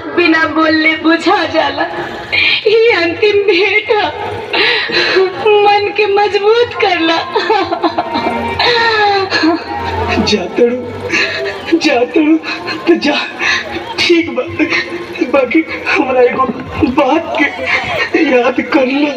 बात बिना बोलने बुझा जाला। ये अंतिम भेंट मन के मजबूत करला। जातड़ू तो जा, ठीक बा, बाकी हमारा एगो बात के याद कर ला।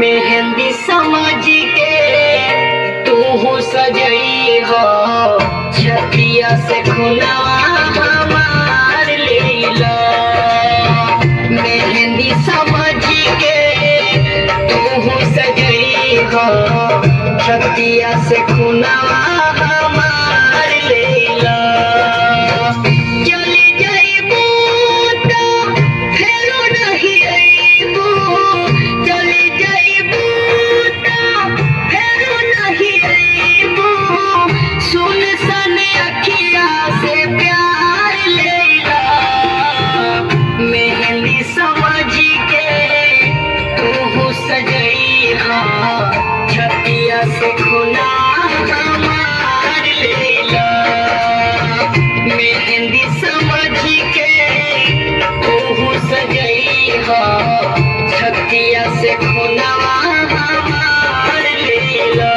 मेहंदी समझ के तू सजई हो, छतिया से खुनवा हमार लेला। मेहंदी समझ के तू सजई हो, छतिया से खुनवा हमार लेला। चली जाइबू तो फेरो नहीं आइबू, चली जाइबू तो फेरो नहीं आइबू। सुनसान अखिया से प्यार लेला। मेहंदी समझ के तू सजई हो, छतिया से खुना हमार लेला। मेहंदी समझ के तू सजई हो, छतिया से खुनवा हमार लेला।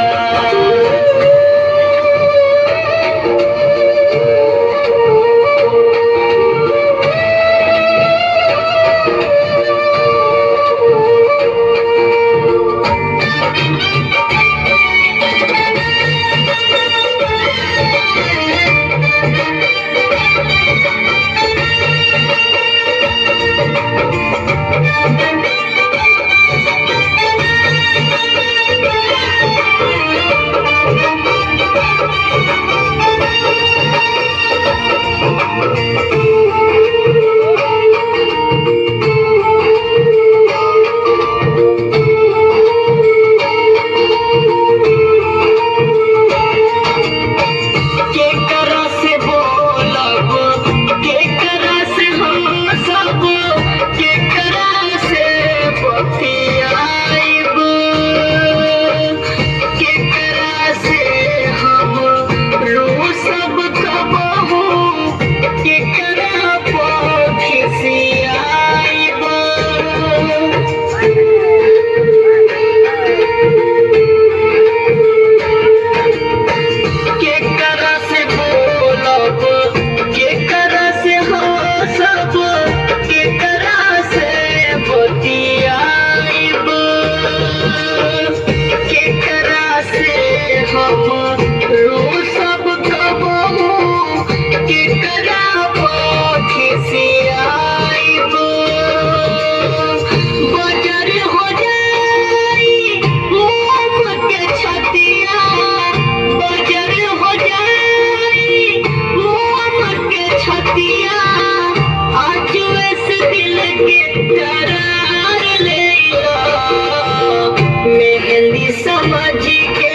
मेहंदी समझ के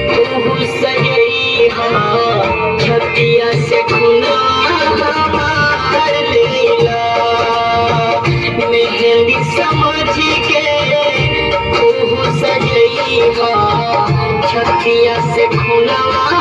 तू सजई हो, छतिया से खुनवा हमार लेला। मेहंदी समझ के तू सजई हो, छतिया से खुनवा